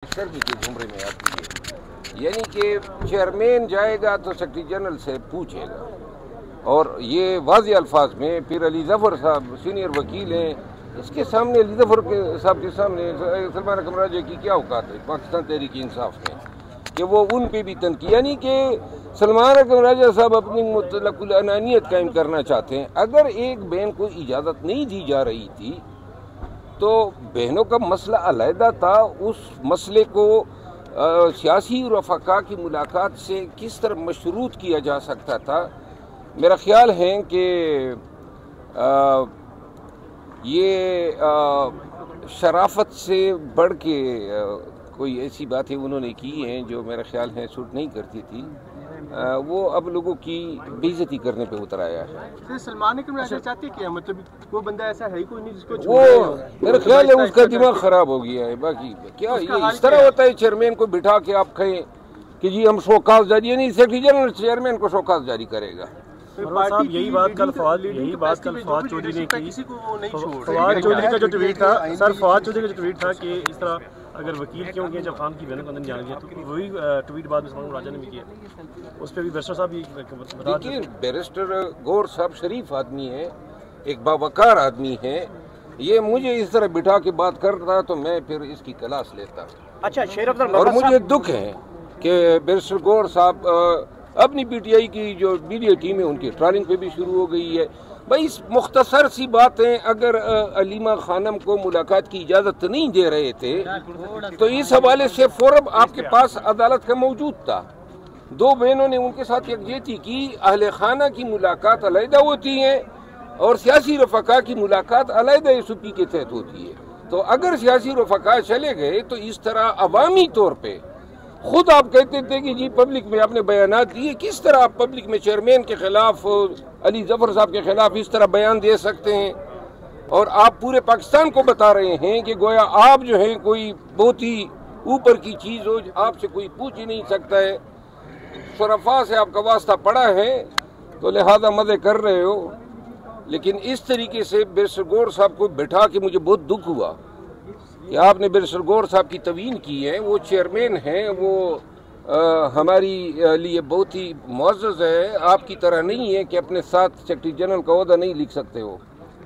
Minister भी के झुमरे में आती है, यानी कि चेयरमैन जाएगा तो सेक्रेटरी जनरल से पूछेगा। और ये वाज़ेह अल्फाज में फिर अली ज़फ़र साहब सीनियर वकील हैं, इसके सामने अली ज़फ़र के साहब के सामने सलमान अकरम राजा की क्या औकात है पाकिस्तान तहरीक इंसाफ में कि वो उन पे भी तनकीद, यानी कि सलमान अकरम राजा साहब अपनी मुतलकुल अनानियत कायम करना चाहते हैं। अगर एक बहन को इजाज़त नहीं दी जा रही थी तो बहनों का मसला अलहदा था, उस मसले को सियासी रफ़का की मुलाकात से किस तरह मशरूत किया जा सकता था। मेरा ख्याल है कि ये शराफत से बढ़ के कोई ऐसी बातें उन्होंने की हैं जो मेरा ख्याल है सूट नहीं करती थी। वो अब लोगों की बेइज्जती करने पे उतर आया है। सलमान अकरम राजा चाहते क्या, मतलब वो बंदा ऐसा है कोई नहीं जिसको वो मेरा ख्याल है उसका दिमाग खराब हो गया है। बाकी क्या ये इस तरह होता है चेयरमैन को बिठा के आप कहें कि जी हम शोकाज जारी, नहीं सेक्रेटरी जनरल चेयरमैन को शोकाज जारी करेगा। यही बात कल फवाद चौधरी ने की। फवाद चौधरी का जो ट्वीट था सर, फवाद चौधरी का जो ट्वीट था कि इस तरह अगर वकील क्यों गए जब खान की बहनों को अंदर जान गया, तो वही ट्वीट बाद में सलमान राजा ने भी किया। उस पर भी बैरिस्टर साहब भी बता देखिए, बैरिस्टर गौर साहब शरीफ आदमी है, एक बावकार आदमी है। ये मुझे इस तरह बिठा के बात करता तो मैं फिर इसकी क्लास लेता। अच्छा शेर अफजल, और मुझे दुख है कि बैरिस्टर गौर साहब अपनी पीटीआई की जो मीडिया टीम है उनकी ट्रॉलिंग पे भी शुरू हो गई है। भाई मुख्तसर सी बात है, अगर अलीमा खानम को मुलाकात की इजाज़त नहीं दे रहे थे तो इस हवाले से फौरन आपके पास अदालत का मौजूद था। दो बहनों ने उनके साथ यकजहती की, अहले खाना की मुलाकात अलहदा होती है और सियासी रफ़का की मुलाकात अलहदा एसओपी के तहत होती है। तो अगर सियासी रफ़का चले गए तो इस तरह अवामी तौर पर खुद आप कहते थे कि जी पब्लिक में आपने बयानात दिए, किस तरह आप पब्लिक में चेयरमैन के खिलाफ, अली ज़फ़र साहब के खिलाफ इस तरह बयान दे सकते हैं? और आप पूरे पाकिस्तान को बता रहे हैं कि गोया आप जो हैं कोई बहुत ही ऊपर की चीज़ हो, आपसे कोई पूछ ही नहीं सकता है, शरफा से आपका वास्ता पड़ा है तो लिहाजा मज़े कर रहे हो। लेकिन इस तरीके से बैरिस्टर गौर साहब को बिठा के मुझे बहुत दुख हुआ कि आपने बैरिस्टर गौर साहब की तवीन की है। वो चेयरमैन हैं, वो हमारी लिए बहुत ही मुअज़्ज़ज़ है, आपकी तरह नहीं है कि अपने साथ सेक्रेटरी जनरल का ओहदा नहीं लिख सकते हो।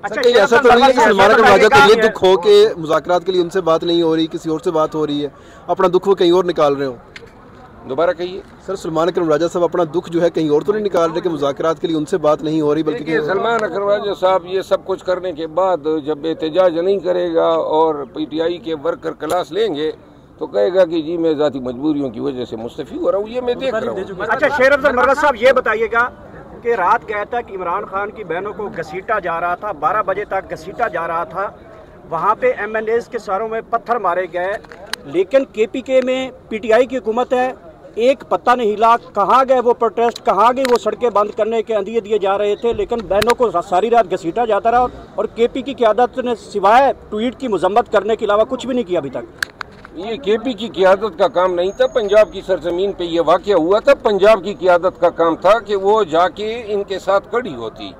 अच्छा, ऐसा तो नहीं है कि सलमान अकरम राजा को ये दुख हो कि मुज़ाकरात के लिए उनसे बात नहीं हो रही, किसी और से बात हो रही है, अपना दुख वो कहीं और निकाल रहे हो? दोबारा कहिए सर। सलमान अकरम राजा साहब अपना दुख जो है कहीं और तो नहीं निकाल रहे कि मुज़ाकरात के लिए उनसे बात नहीं हो रही, बल्कि सलमान अकरम राजा साहब ये सब कुछ करने के बाद जब एहतजाज नहीं करेगा और पीटीआई के वर्कर क्लास लेंगे तो कहेगा कि जी मैं ज़ाती मजबूरियों की वजह से मुस्तफ़ी हो रहा हूँ। ये मैं देख रहा हूँ। अच्छा शेर अफजल मर्रद साहब, ये बताइएगा कि रात गया था कि इमरान खान की बहनों को घसीटा जा रहा था, 12 बजे तक घसीटा जा रहा था, वहाँ पे MNAs के सरों में पत्थर मारे गए, लेकिन KPK में PTI की हुकूमत है, एक पत्ता नहीं हिला। कहाँ गए वो प्रोटेस्ट, कहाँ गए वो सड़कें बंद करने के अंदिए दिए जा रहे थे, लेकिन बहनों को सारी रात घसीटा जाता रहा और KP की क़यादत ने सिवाय ट्वीट की मजम्मत करने के अलावा कुछ भी नहीं किया अभी तक। ये KP की क़यादत का काम नहीं था, पंजाब की सरजमीन पे ये वाक़या हुआ था। पंजाब की क़यादत का काम था कि वो जाके इनके साथ खड़ी होती।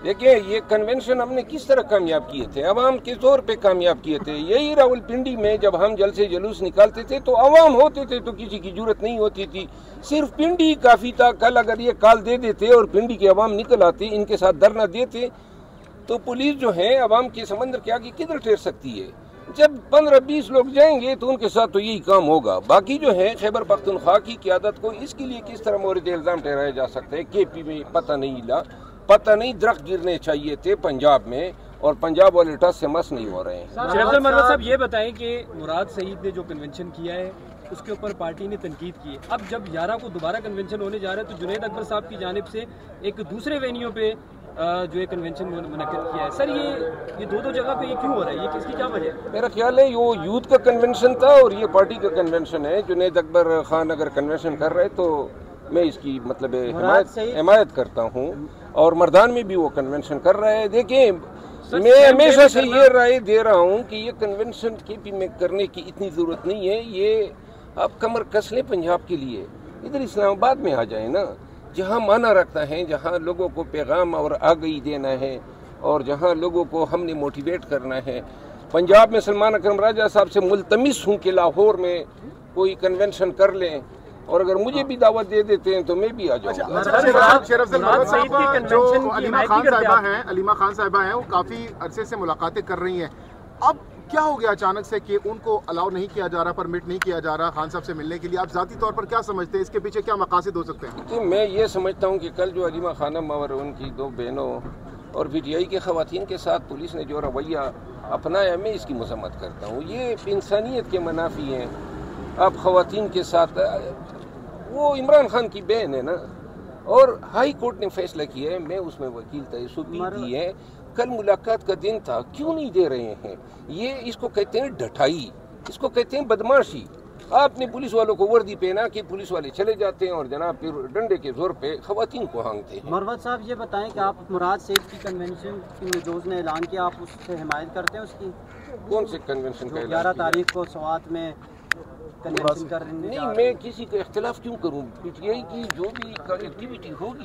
देखिए ये कन्वेंशन हमने किस तरह कामयाब किए थे, अवाम के तौर पे कामयाब किए थे। यही रावलपिंडी में जब हम जलसे जुलूस निकालते थे तो अवाम होते थे तो किसी की जरूरत नहीं होती थी, सिर्फ पिंडी काफ़ी था। कल अगर ये कॉल दे देते और पिंडी के अवाम निकल आते, इनके साथ धरना देते, तो पुलिस जो है अवाम के समंदर के आगे किधर ठहर सकती है? जब 15-20 लोग जाएंगे तो उनके साथ तो यही काम होगा। बाकी जो है खैबर पख्तूनख्वा की क़यादत को इसके लिए किस तरह मोरद इल्ज़ाम ठहराया जा सकता है? KP में पता नहीं हिला, पता नहीं दरख्त गिरने चाहिए थे पंजाब में, और पंजाब वाले टस से मस नहीं हो रहे हैं। शेर अफजल मर्रद साहब ये बताएं कि मुराद सईद ने जो कन्वेंशन किया है उसके ऊपर पार्टी ने तनकीद की है। अब जब 11 को दोबारा कन्वेंशन होने जा रहा है तो जुनैद अकबर साहब की जानिब से एक दूसरे वेन्यू पे जो है कन्वेंशन मुनक्किद किया है। सर ये दो जगह पे ये क्यों हो रहा है, ये किसकी क्या वजह है? मेरा ख्याल है वो यूथ का कन्वेंशन था और ये पार्टी का कन्वेंशन है। जुनैद अकबर खान अगर कन्वेंशन कर रहे तो मैं इसकी मतलब हिमायत करता हूँ, और मर्दान में भी वो कन्वेंशन कर रहे हैं। देखिए मैं हमेशा से ये राय दे रहा हूँ कि ये कन्वेंशन KP में करने की इतनी ज़रूरत नहीं है। ये आप कमर कस लें पंजाब के लिए, इधर इस्लामाबाद में आ जाए ना, जहाँ माना रखता है, जहाँ लोगों को पैगाम और आगाही देना है और जहाँ लोगों को हमने मोटिवेट करना है। पंजाब में सलमान अकरम राजा साहब से मुल्तमिस हूँ कि लाहौर में कोई कन्वेंशन कर लें, और अगर मुझे भी दावत दे देते हैं तो मैं भी आ जाऊँगा। जो अलीमा खान साहिबा हैं वो काफ़ी अरसे से मुलाकातें कर रही हैं, अब क्या हो गया अचानक से कि उनको अलाउ नहीं किया जा रहा, परमिट नहीं किया जा रहा खान साहब से मिलने के लिए? आप ज़ाती तौर पर क्या समझते हैं, इसके पीछे क्या मकासद हो सकते हैं? तो मैं ये समझता हूँ कि कल जो अलीमा खानम और उनकी 2 बहनों और PTI के ख़वातीन के साथ पुलिस ने जो रवैया अपनाया, मैं इसकी मज़म्मत करता हूँ। ये इंसानियत के मनाफी हैं। आप ख़वातीन के साथ, वो इमरान खान की बहन है ना, और हाई कोर्ट ने फैसला किया है, मैं उसमें वकील तयसुबी की है। कल मुलाकात का दिन था, क्यों नहीं दे रहे हैं? ये इसको कहते हैं ढठाई, इसको कहते हैं बदमाशी। आपने पुलिस वालों को वर्दी पहना कि पुलिस वाले चले जाते हैं और जनाब फिर डंडे के जोर पे खवातीन को हांगते हैं। मरवत साहब ये बताएं कि आप मुराद सईद की कन्वेंशन की नजोज ने ऐलान किया, आप उससे हिमायत करते हैं उसकी? कौन से कन्वेंशन का? 11 तारीख को सवात में कन्वेंशन कर रहे हैं। नहीं, मैं किसी का इख्तिलाफ क्यों करूँ? PTI की जो भी एक्टिविटी होगी